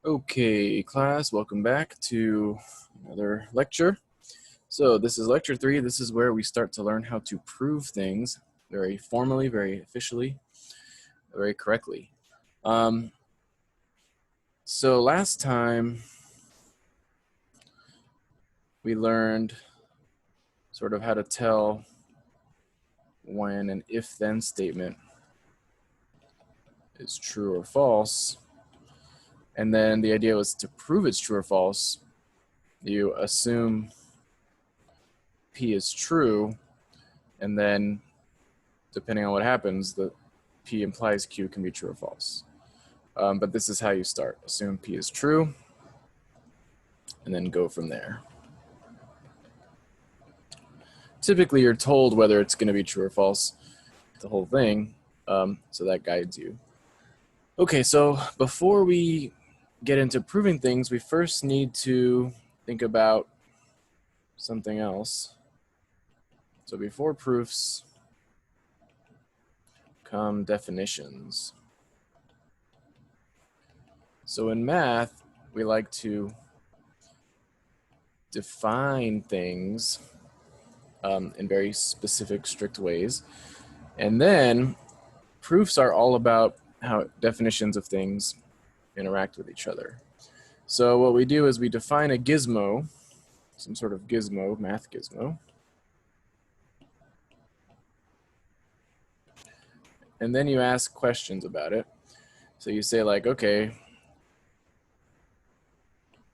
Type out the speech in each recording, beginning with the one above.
Okay, class, welcome back to another lecture. So this is lecture 3. This is where we start to learn how to prove things very formally, very officially, very correctly. So last time we learned sort of how to tell when an if-then statement is true or false. And then the idea was to prove it's true or false, you assume P is true, and then depending on what happens, the P implies Q can be true or false. But this is how you start. Assume P is true, and then go from there. Typically, you're told whether it's going to be true or false, the whole thing, so that guides you. Okay, so before we get into proving things, we first need to think about something else. So before proofs come definitions. So in math, we like to define things in very specific, strict ways. And then proofs are all about how definitions of things interact with each other. So what we do is we define a gizmo, some sort of gizmo, math gizmo. And then you ask questions about it. So you say like, okay,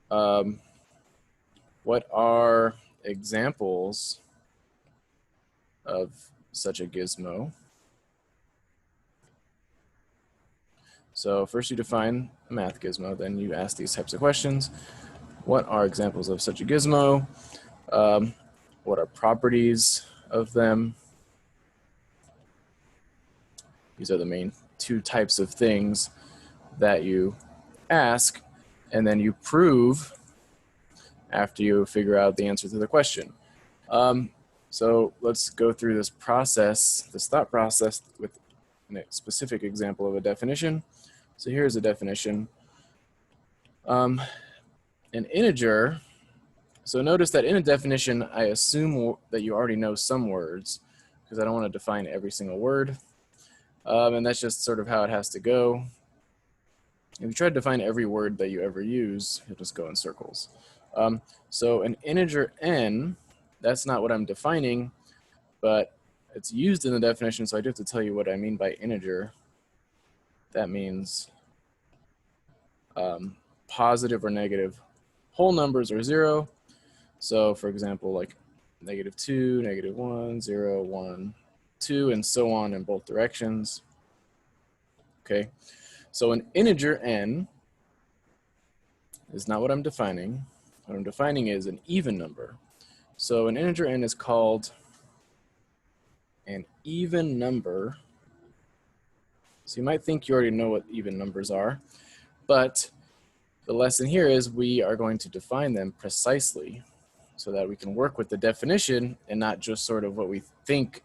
what are examples of such a gizmo? So first you define a math gizmo, then you ask these types of questions. What are examples of such a gizmo? What are properties of them? These are the main two types of things that you ask, and then you prove after you figure out the answer to the question. So let's go through this process, this thought process with a specific example of a definition. So here's a definition. An integer, so notice that in a definition, I assume that you already know some words because I don't want to define every single word. And that's just sort of how it has to go. If you try to define every word that you ever use, you'll just go in circles. So an integer n, that's not what I'm defining, but it's used in the definition, so I do have to tell you what I mean by integer. That means positive or negative whole numbers are 0. So for example, like -2, -1, 0, 1, 2, and so on in both directions. Okay, so an integer n is not what I'm defining. What I'm defining is an even number. So an integer n is called an even number. So you might think you already know what even numbers are, but the lesson here is we are going to define them precisely so that we can work with the definition and not just sort of what we think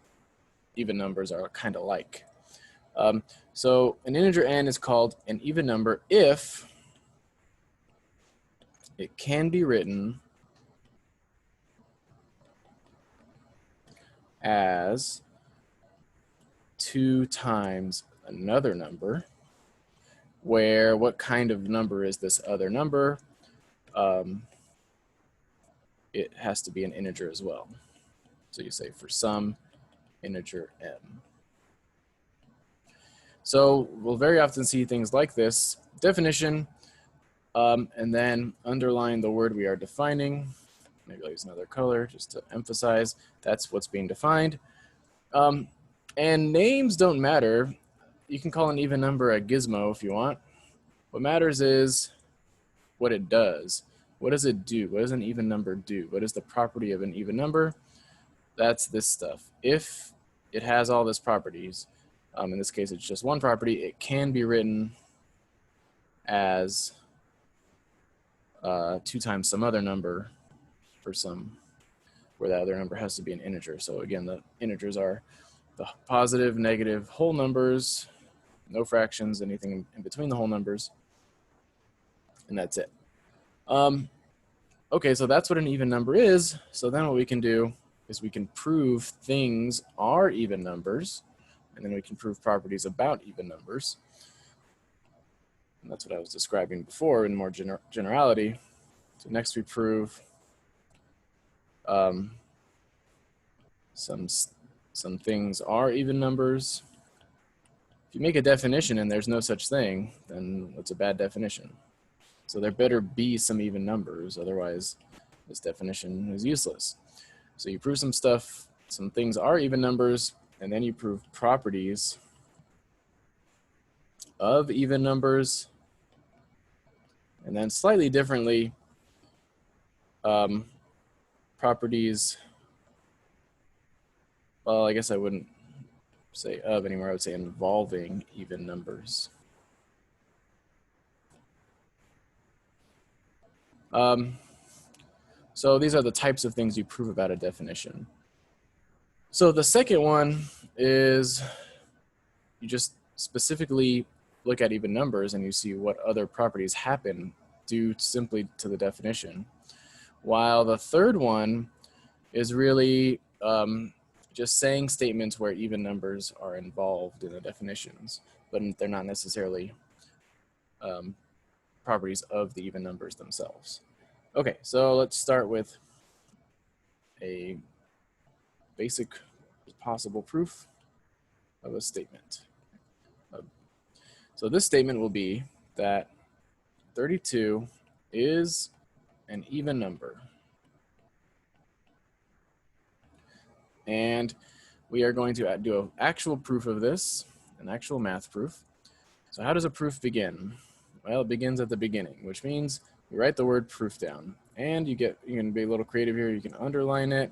even numbers are kind of like. So an integer n is called an even number if it can be written as 2 times another number, where what kind of number is this other number? It has to be an integer as well. So you say for some integer m. So we'll very often see things like this. Definition, and then underline the word we are defining. Maybe I'll use another color just to emphasize that's what's being defined. And names don't matter. You can call an even number a gizmo if you want. What matters is what it does. What does it do? What does an even number do? What is the property of an even number? That's this stuff. If it has all these properties, in this case it's just one property, it can be written as 2 times some other number for some, where that other number has to be an integer. So again, the integers are the positive, negative, whole numbers, no fractions, anything in between the whole numbers. and that's it. Okay, so that's what an even number is. So then what we can do is we can prove things are even numbers, and then we can prove properties about even numbers. And that's what I was describing before in more generality. So next we prove some things are even numbers. If you make a definition and there's no such thing, then it's a bad definition. So there better be some even numbers, otherwise this definition is useless. So you prove some stuff, some things are even numbers, and then you prove properties of even numbers. And then slightly differently, properties, well, I guess I wouldn't say of anymore, I would say involving even numbers. So these are the types of things you prove about a definition. So the second one is you just specifically look at even numbers and you see what other properties happen due simply to the definition. While the third one is really just saying statements where even numbers are involved in the definitions, but they're not necessarily properties of the even numbers themselves. Okay, so let's start with a basic possible proof of a statement. So this statement will be that 32 is an even number. And we are going to do an actual proof of this, an actual math proof. So how does a proof begin? Well, it begins at the beginning, which means you write the word proof down. And you can be a little creative here. You can underline it,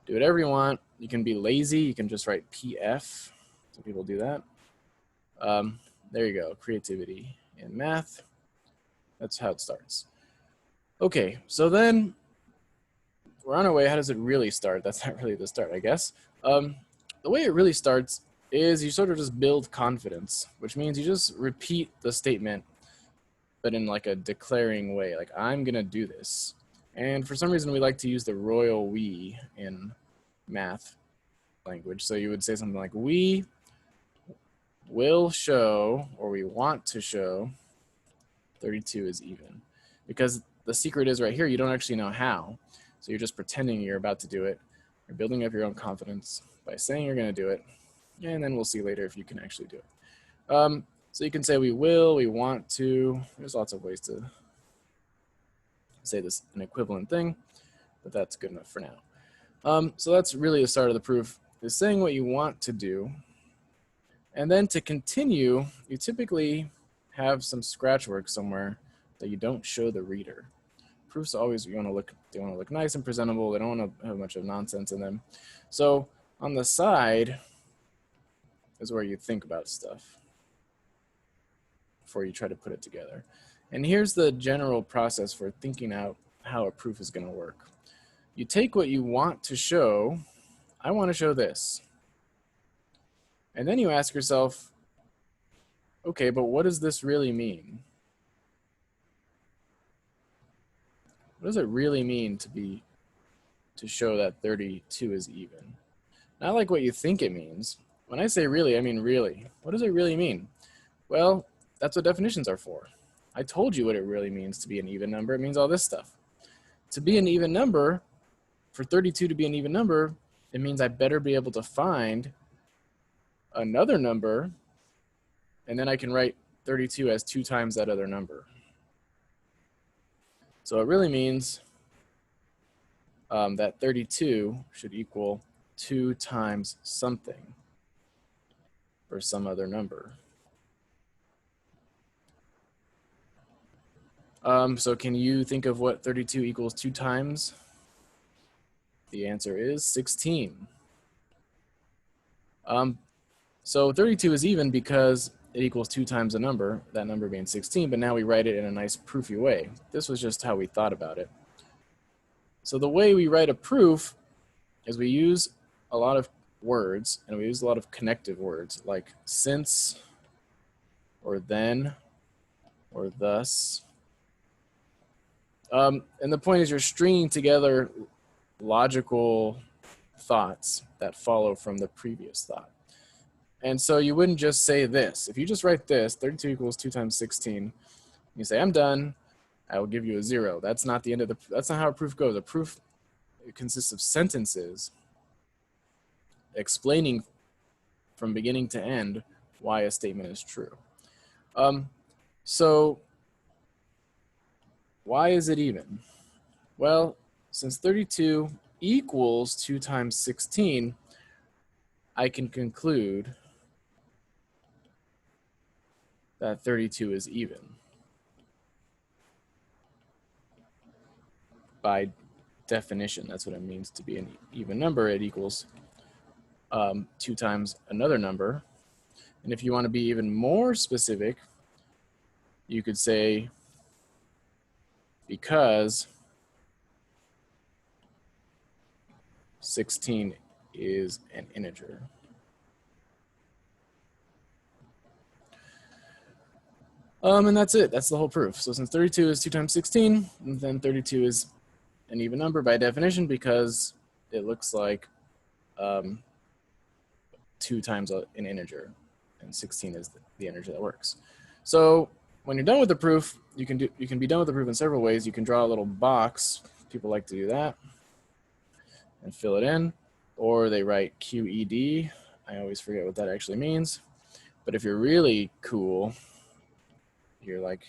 do whatever you want. You can be lazy. You can just write PF. Some people do that. There you go, creativity in math. That's how it starts. Okay, so then we're on our way. How does it really start? That's not really the start, I guess. The way it really starts is you sort of just build confidence, which means you just repeat the statement, but in like a declaring way, like I'm gonna do this. And for some reason, we like to use the royal we in math language. So you would say something like, we will show, or we want to show 32 is even. Because the secret is right here, you don't actually know how. So you're just pretending you're about to do it. You're building up your own confidence by saying you're gonna do it. And then we'll see later if you can actually do it. So you can say we will, we want to. There's lots of ways to say this an equivalent thing, but that's good enough for now. So that's really the start of the proof, is saying what you want to do. And then to continue, you typically have some scratch work somewhere that you don't show the reader. Proofs always, they want to look nice and presentable. They don't want to have much of nonsense in them. So on the side is where you think about stuff before you try to put it together. And here's the general process for thinking out how a proof is going to work. You take what you want to show. I want to show this. And then you ask yourself, okay, but what does this really mean? What does it really mean to show that 32 is even? Not like what you think it means. When I say really, I mean really. What does it really mean? Well, that's what definitions are for. I told you what it really means to be an even number. It means all this stuff. To be an even number, for 32 to be an even number, it means I better be able to find another number, and then I can write 32 as 2 times that other number. So it really means that 32 should equal 2 times something or some other number. So can you think of what 32 equals 2 times? The answer is 16. So 32 is even because it equals 2 times a number, that number being 16, but now we write it in a nice proofy way. This was just how we thought about it. So the way we write a proof is we use a lot of words, and we use a lot of connective words like since, or then, or thus, And the point is you're stringing together logical thoughts that follow from the previous thought. And so you wouldn't just say this. If you just write this, 32 equals 2 times 16, you say, I'm done, I will give you a 0. That's not the end of the, that's not how a proof goes. A proof consists of sentences explaining from beginning to end why a statement is true. So why is it even? Well, since 32 equals 2 times 16, I can conclude that 32 is even. By definition, that's what it means to be an even number. It equals 2 times another number. And if you want to be even more specific, you could say because 16 is an integer. And that's it. That's the whole proof. So since 32 is 2 times 16, then 32 is an even number by definition because it looks like 2 times an integer, and 16 is the integer that works. So when you're done with the proof, you can be done with the proof in several ways. You can draw a little box. People like to do that and fill it in, or they write QED. I always forget what that actually means. But if you're really cool, you're like,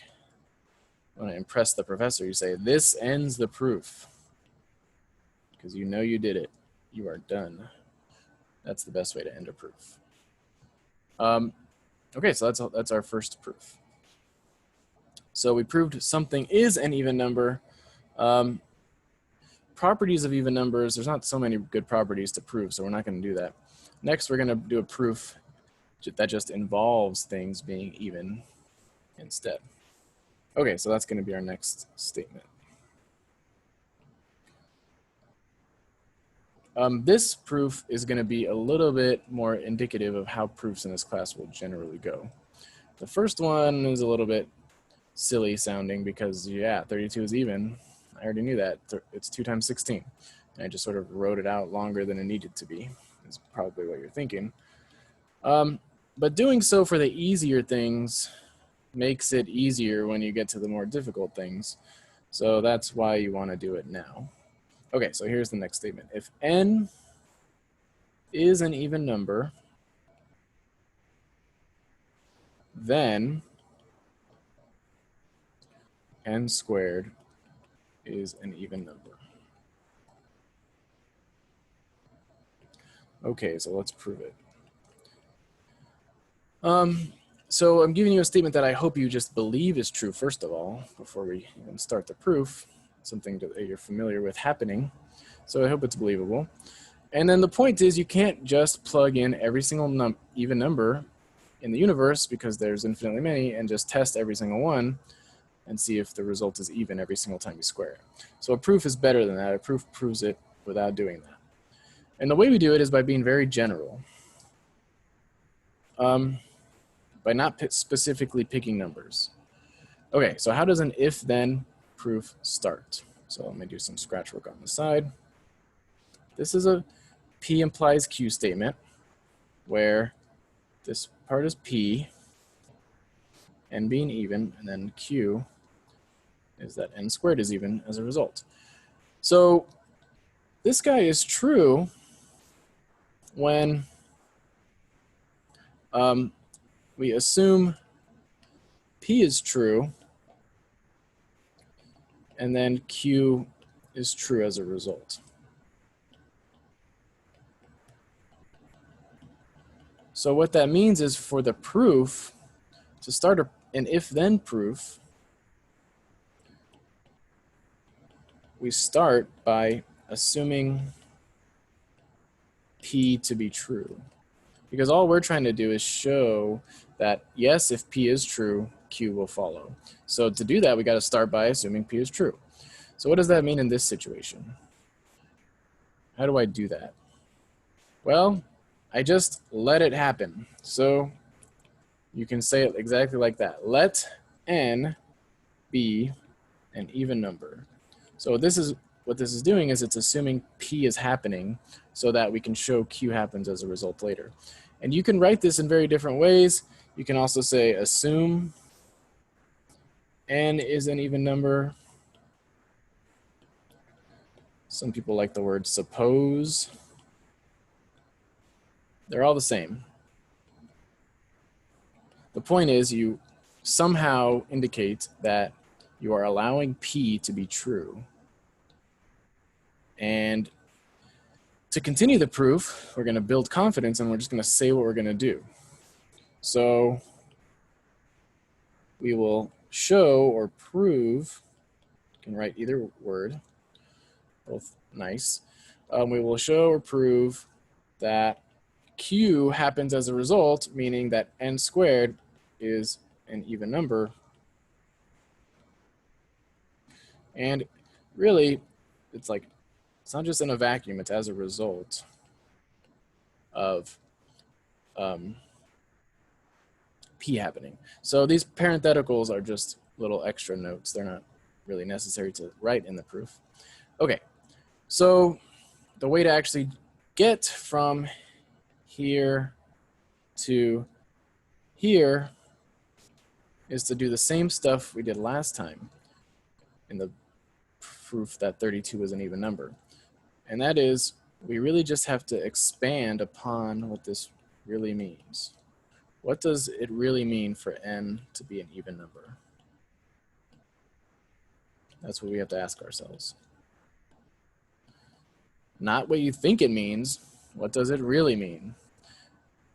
want to impress the professor, you say, this ends the proof. Because you know you did it. You are done. That's the best way to end a proof. Okay, so that's our first proof. So we proved something is an even number. Properties of even numbers, there's not so many good properties to prove, so we're not going to do that. Next, we're going to do a proof that just involves things being even instead. Okay, so that's going to be our next statement. This proof is going to be a little bit more indicative of how proofs in this class will generally go. The first one is a little bit silly sounding because, yeah, 32 is even. I already knew that. It's 2 times 16. And I just sort of wrote it out longer than it needed to be, is probably what you're thinking. But doing so for the easier things makes it easier when you get to the more difficult things. So that's why you want to do it now. Okay, so here's the next statement. If n is an even number, then n squared is an even number. Okay, so let's prove it. So I'm giving you a statement that I hope you just believe is true, first of all, before we even start the proof, something that you're familiar with happening. So I hope it's believable. And then the point is you can't just plug in every single even number in the universe, because there's infinitely many, and just test every single one and see if the result is even every single time you square it. So a proof is better than that. A proof proves it without doing that. And the way we do it is by being very general. By not specifically picking numbers. Okay, so how does an if-then proof start? So let me do some scratch work on the side. This is a P implies Q statement where this part is P, n being even, and then Q is that n squared is even as a result. So this guy is true when we assume P is true, and then Q is true as a result. So what that means is for the proof, to start an if-then proof, we start by assuming P to be true. Because all we're trying to do is show that, yes, if P is true, Q will follow. So to do that, we got to start by assuming P is true. So what does that mean in this situation? How do I do that? Well, I just let it happen. So you can say it exactly like that. Let n be an even number. So what this is doing is it's assuming P is happening so that we can show Q happens as a result later. And you can write this in very different ways. You can also say assume N is an even number. Some people like the word suppose. They're all the same. The point is you somehow indicate that you are allowing P to be true. And to continue the proof, we're going to build confidence and we're just going to say what we're going to do. So we will show or prove, you can write either word, both nice. We will show or prove that Q happens as a result, meaning that N squared is an even number. And really, it's not just in a vacuum, it's as a result of P happening. So these parentheticals are just little extra notes. They're not really necessary to write in the proof. Okay, so the way to actually get from here to here is to do the same stuff we did last time in the proof that 32 is an even number. And that is, we really just have to expand upon what this really means. What does it really mean for N to be an even number? That's what we have to ask ourselves. Not what you think it means. What does it really mean?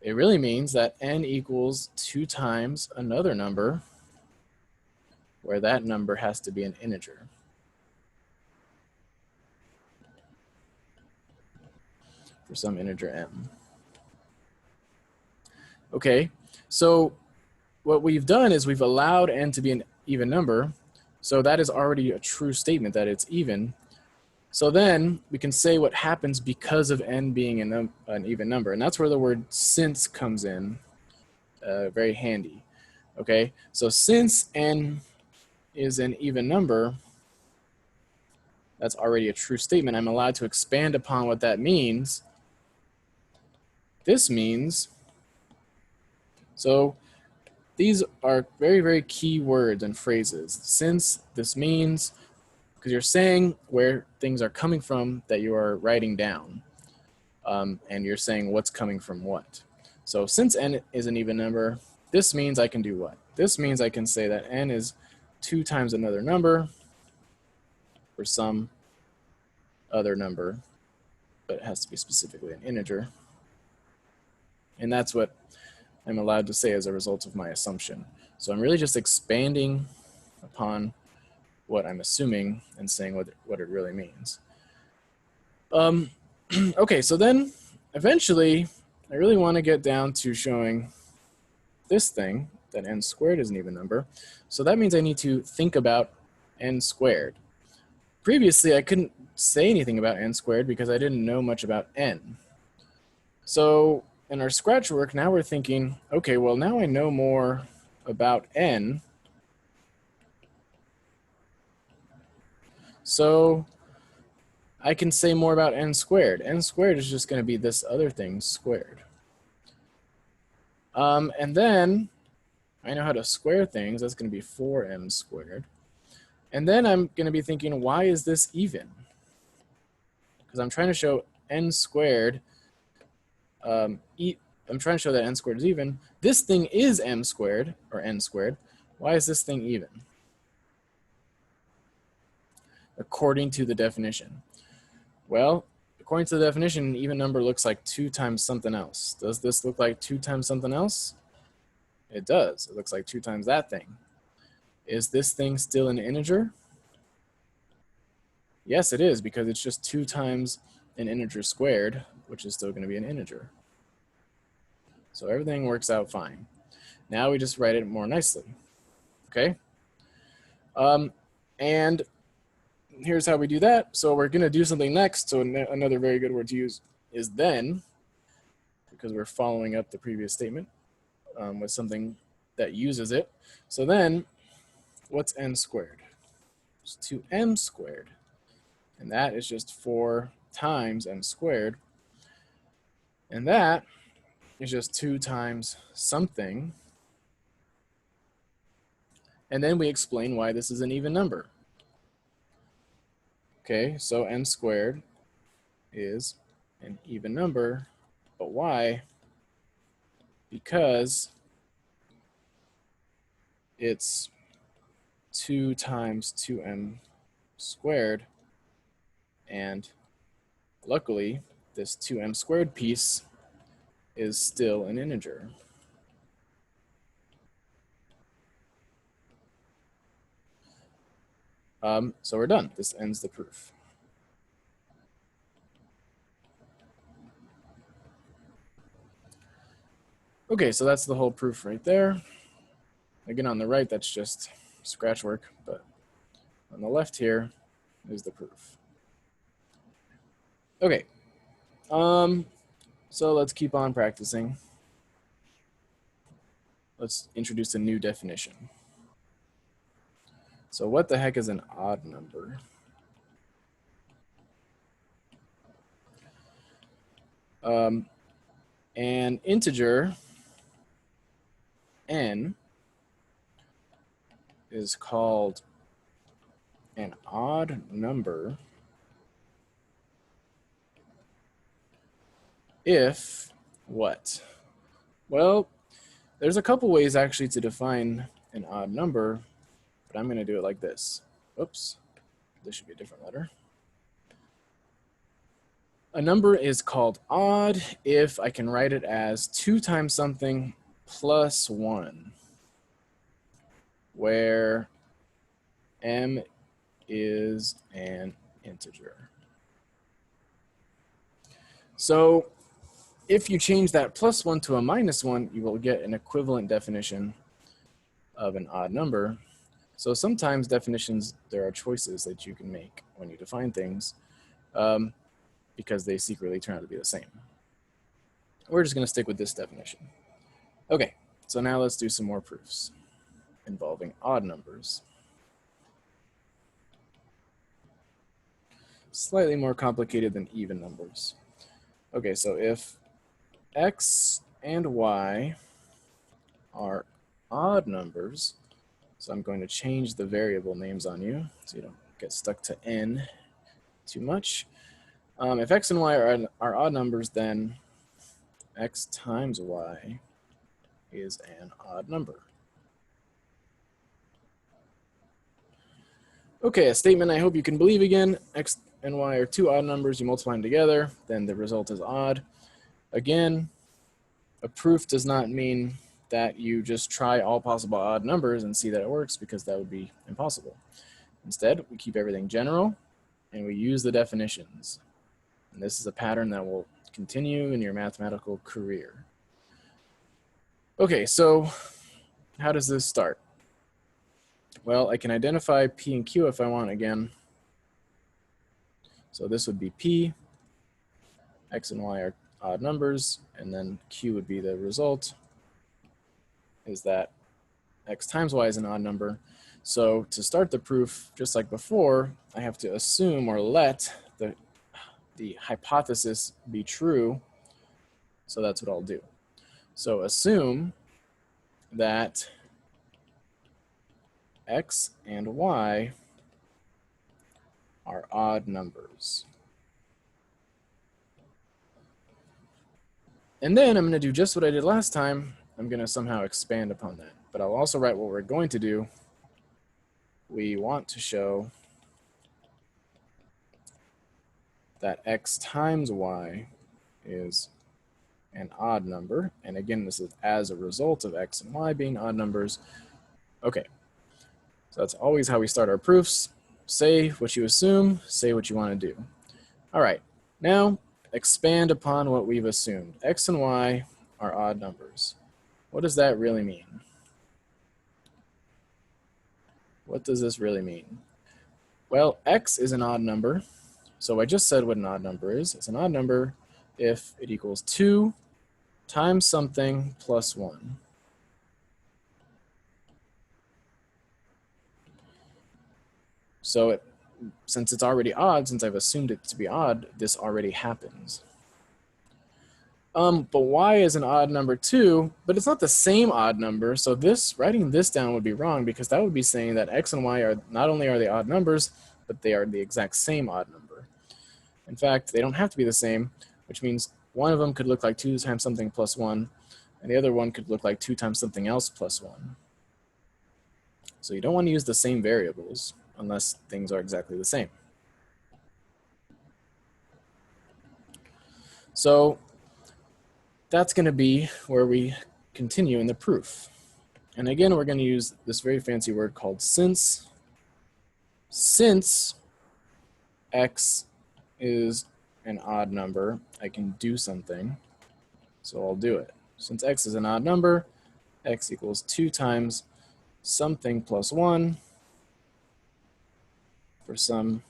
It really means that N equals 2 times another number where that number has to be an integer. For some integer M. Okay, so what we've done is we've allowed N to be an even number. So that is already a true statement that it's even. So then we can say what happens because of N being an even number. And that's where the word since comes in, very handy. Okay, so since N is an even number, that's already a true statement. I'm allowed to expand upon what that means. This means, so these are very, very key words and phrases. Since, this means, because you're saying where things are coming from that you are writing down. And you're saying what's coming from what. So since N is an even number, this means I can do what? This means I can say that N is 2 times another number for some other number, but it has to be specifically an integer. And that's what I'm allowed to say as a result of my assumption. So I'm really just expanding upon what I'm assuming and saying what it really means. Okay, so then eventually I really want to get down to showing this thing, that N squared is an even number. So that means I need to think about N squared. Previously, I couldn't say anything about N squared because I didn't know much about N. So in our scratch work, now we're thinking, okay, well, now I know more about N. So I can say more about N squared. N squared is just going to be this other thing squared. And then I know how to square things. That's going to be 4M squared. And then I'm going to be thinking, why is this even? Because I'm trying to show N squared. I'm trying to show that N squared is even. This thing is M squared, or N squared. Why is this thing even? According to the definition. Well, according to the definition, an even number looks like 2 times something else. Does this look like 2 times something else? It does. It looks like 2 times that thing. Is this thing still an integer? Yes, it is, because it's just 2 times an integer squared, which is still going to be an integer. So everything works out fine. Now we just write it more nicely. Okay? And here's how we do that. So we're going to do something next. So another very good word to use is then, because we're following up the previous statement with something that uses it. So then, what's N squared? is 2m squared. And that is just 4 times m squared. And that is just 2 times something. And then we explain why this is an even number. Okay, so m squared is an even number, but why? Because it's 2 times 2m squared, and luckily this 2m squared piece is still an integer. So we're done. This ends the proof. Okay, so that's the whole proof right there. Again, on the right, that's just scratch work, but on the left here is the proof. Okay, so let's keep on practicing. Let's introduce a new definition. So what the heck is an odd number? An integer n is called an odd number if what? Well, there's a couple ways actually to define an odd number, but I'm going to do it like this. Oops, this should be a different letter. A number is called odd if I can write it as 2 times something plus 1, where m is an integer. So if you change that plus 1 to a minus 1, you will get an equivalent definition of an odd number. So sometimes definitions, there are choices that you can make when you define things, because they secretly turn out to be the same. We're just going to stick with this definition. Okay, so now let's do some more proofs involving odd numbers. Slightly more complicated than even numbers. Okay, so if x and y are odd numbers, so I'm going to change the variable names on you so you don't get stuck to n too much. If x and y are odd numbers, then x times y is an odd number. Okay, a statement I hope you can believe again. X and y are 2 odd numbers. You multiply them together, then the result is odd. Again, a proof does not mean that you just try all possible odd numbers and see that it works, because that would be impossible. Instead, we keep everything general and we use the definitions. And this is a pattern that will continue in your mathematical career. Okay, so how does this start? Well, I can identify P and Q if I want again. So this would be P, X and Y are odd numbers, and then Q would be the result, is that X times Y is an odd number. So to start the proof, just like before, I have to assume or let the hypothesis be true. So that's what I'll do. So assume that X and Y are odd numbers. And then I'm going to do just what I did last time. I'm going to somehow expand upon that. But I'll also write what we're going to do. We want to show that X times Y is an odd number. And again, this is as a result of X and Y being odd numbers. Okay, so that's always how we start our proofs. Say what you assume, say what you want to do. All right, now expand upon what we've assumed. X and Y are odd numbers. What does that really mean? What does this really mean? Well, X is an odd number. So I just said what an odd number is. It's an odd number if it equals 2 times something plus 1. So since it's already odd, since I've assumed it to be odd, this already happens. But y is an odd number too, but it's not the same odd number. So writing this down would be wrong, because that would be saying that x and y are not only are they odd numbers, but they are the exact same odd number. In fact, they don't have to be the same, which means one of them could look like 2 times something plus 1, and the other one could look like 2 times something else plus 1. So you don't want to use the same variables unless things are exactly the same. So that's going to be where we continue in the proof. And again, we're going to use this very fancy word called since. Since x is an odd number, I can do something, so I'll do it. Since x is an odd number, x equals 2 times something plus 1 for some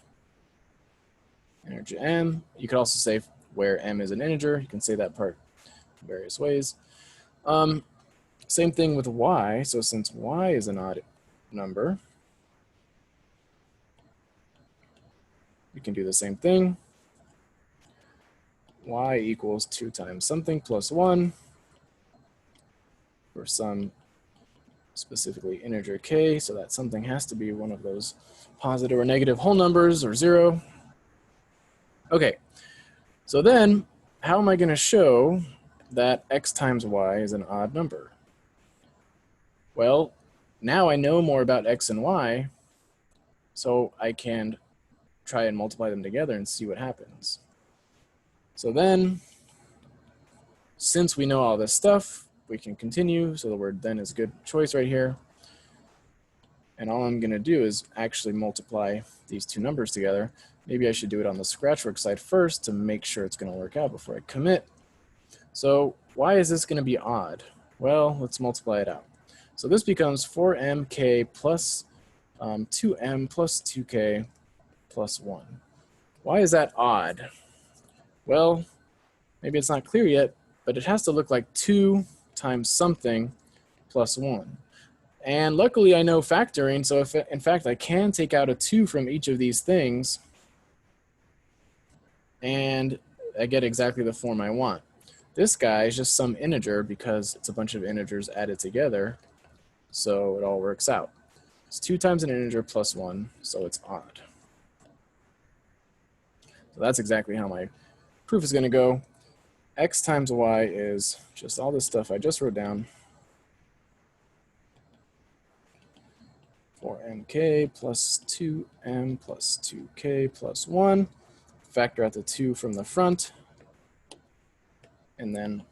integer m. You could also say where m is an integer. You can say that part in various ways. Same thing with y. So since y is an odd number, we can do the same thing. Y equals 2 times something plus 1 for some specifically integer k, so that something has to be one of those positive or negative whole numbers or 0. Okay, so then how am I going to show that x times y is an odd number? Well, now I know more about x and y, so I can try and multiply them together and see what happens. So then, since we know all this stuff, we can continue. So the word then is a good choice right here. And all I'm going to do is actually multiply these two numbers together. Maybe I should do it on the Scratchwork side first to make sure it's going to work out before I commit. So why is this going to be odd? Well, let's multiply it out. So this becomes 4mk plus 2m plus 2k plus 1. Why is that odd? Well, maybe it's not clear yet, but it has to look like 2 times something plus 1. And luckily I know factoring, so if in fact I can take out a 2 from each of these things, and I get exactly the form I want. This guy is just some integer because it's a bunch of integers added together, so it all works out. It's 2 times an integer plus 1, so it's odd. So that's exactly how my proof is going to go. X times y is just all this stuff I just wrote down. 4mk plus 2m plus 2k plus 1. Factor out the 2 from the front. And then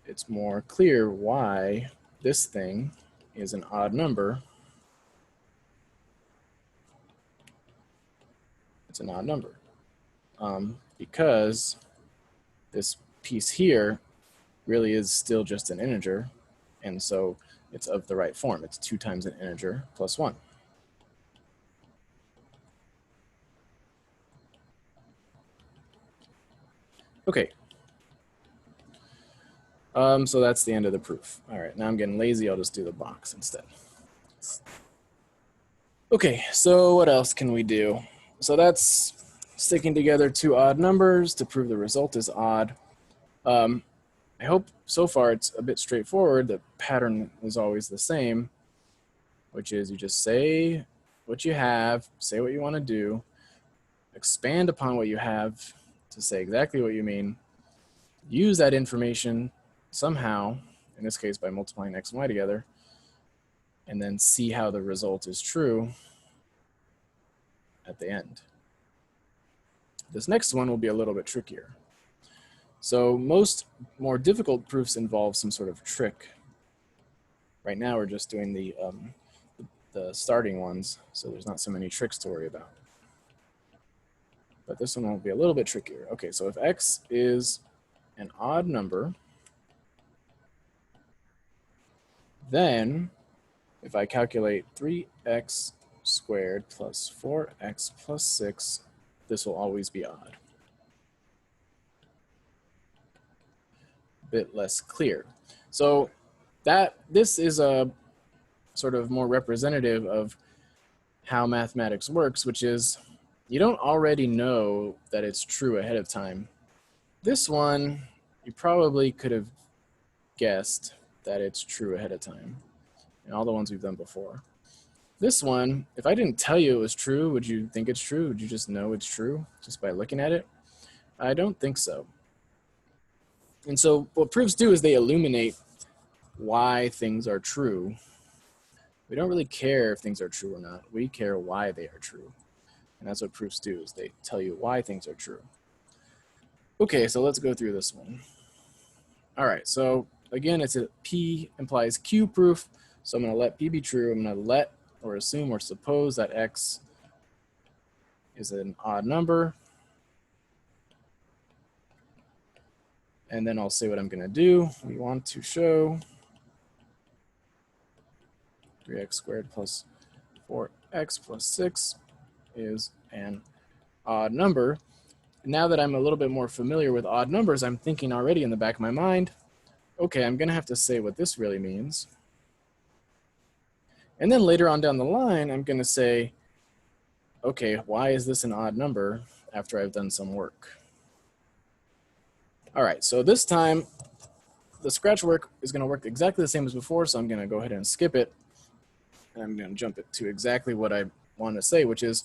it's more clear why this thing is an odd number. It's an odd number. Because this piece here really is still just an integer, and so it's of the right form. It's 2 times an integer plus 1. Okay. So that's the end of the proof. All right, now I'm getting lazy. I'll just do the box instead. Okay, so what else can we do? So that's sticking together two odd numbers to prove the result is odd. I hope so far it's a bit straightforward. The pattern is always the same, which is you just say what you have, say what you want to do, expand upon what you have to say exactly what you mean, use that information somehow, in this case by multiplying x and y together, and then see how the result is true at the end. This next one will be a little bit trickier. So most more difficult proofs involve some sort of trick. Right now we're just doing the starting ones, so there's not so many tricks to worry about. But this one will be a little bit trickier. Okay, so if x is an odd number, then if I calculate 3x squared plus 4x plus 6, this will always be odd. A bit less clear. So this is a sort of more representative of how mathematics works, which is you don't already know that it's true ahead of time. This one, you probably could have guessed that it's true ahead of time, and all the ones we've done before. This one, if I didn't tell you it was true, would you think it's true? Would you just know it's true just by looking at it? I don't think so. And so what proofs do is they illuminate why things are true. We don't really care if things are true or not. We care why they are true. And that's what proofs do, is they tell you why things are true. Okay, so let's go through this one. All right, so again, it's a P implies Q proof. So I'm going to let P be true. I'm going to let or assume or suppose that X is an odd number. And then I'll say what I'm going to do. We want to show 3x squared plus 4x plus 6 is an odd number. Now that I'm a little bit more familiar with odd numbers, I'm thinking already in the back of my mind, okay, I'm going to have to say what this really means. And then later on down the line, I'm going to say, okay, why is this an odd number after I've done some work? All right, so this time, the scratch work is going to work exactly the same as before, so I'm going to go ahead and skip it. And I'm going to jump it to exactly what I want to say, which is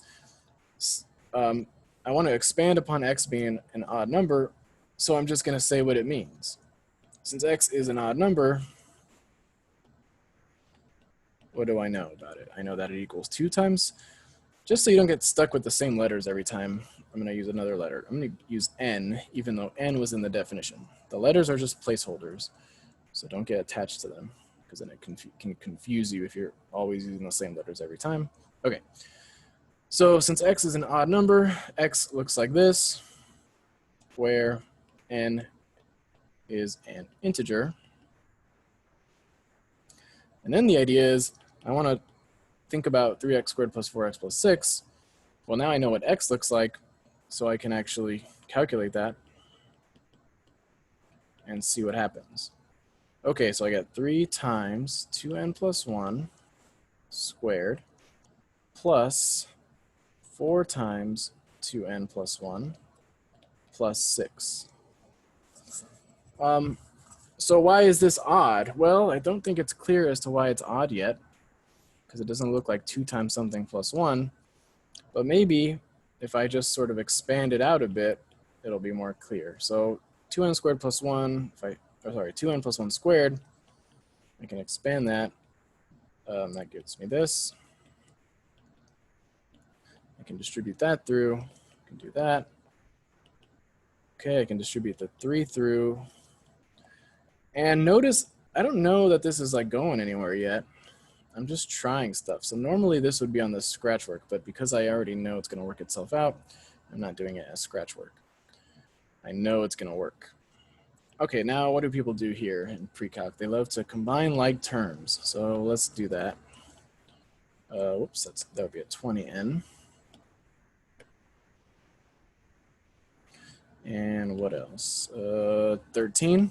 I want to expand upon x being an odd number, so I'm just going to say what it means. Since x is an odd number, what do I know about it? I know that it equals 2 times. Just so you don't get stuck with the same letters every time, I'm going to use another letter. I'm going to use n, even though n was in the definition. The letters are just placeholders, so don't get attached to them, because then it can confuse you if you're always using the same letters every time. Okay, so since x is an odd number, x looks like this, where n is an integer. And then the idea is I want to think about 3x squared plus 4x plus 6. Well, now I know what x looks like, so I can actually calculate that and see what happens. Okay, so I got 3 times 2n plus 1 squared plus 4 times 2n plus 1 plus 6. So why is this odd? Well, I don't think it's clear as to why it's odd yet, because it doesn't look like 2 times something plus 1. But maybe if I just sort of expand it out a bit, it'll be more clear. So 2n squared plus 1, 2n plus 1 squared, I can expand that. That gives me this. I can distribute that through. I can do that. Okay, I can distribute the 3 through. And notice, I don't know that this is like going anywhere yet. I'm just trying stuff. So normally this would be on the scratch work, but because I already know it's going to work itself out, I'm not doing it as scratch work. I know it's going to work. Okay, now what do people do here in pre-calc? They love to combine like terms. So let's do that. Whoops, that would be a 20n. And what else? 13.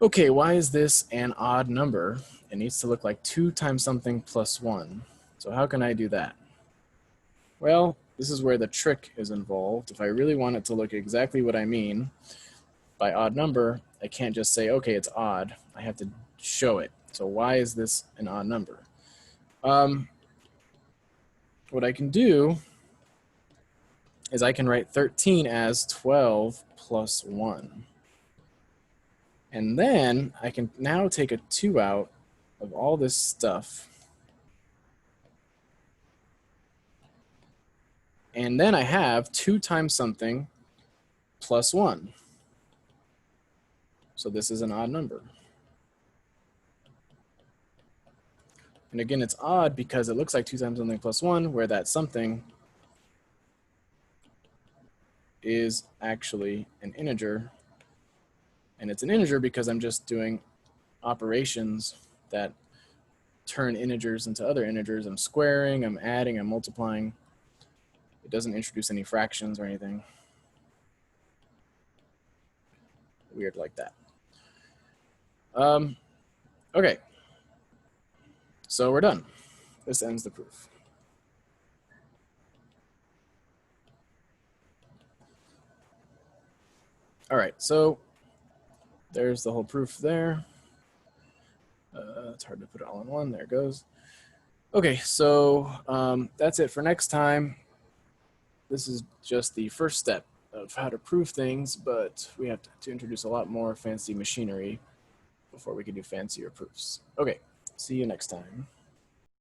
Okay, why is this an odd number? It needs to look like 2 times something plus 1. So how can I do that? Well, this is where the trick is involved. If I really want it to look exactly what I mean by odd number, I can't just say, okay, it's odd. I have to show it. So why is this an odd number? What I can do is I can write 13 as 12 plus 1. And then I can now take a 2 out of all this stuff. And then I have 2 times something plus 1. So this is an odd number. And again, it's odd because it looks like 2 times something plus 1, where that something is actually an integer. And it's an integer because I'm just doing operations that turn integers into other integers. I'm squaring, I'm adding, I'm multiplying. It doesn't introduce any fractions or anything weird like that. Okay, so we're done. this ends the proof. All right, so there's the whole proof there. It's hard to put it all in one. There it goes. Okay, so that's it for next time. This is just the first step of how to prove things, but we have to introduce a lot more fancy machinery before we can do fancier proofs. Okay, see you next time.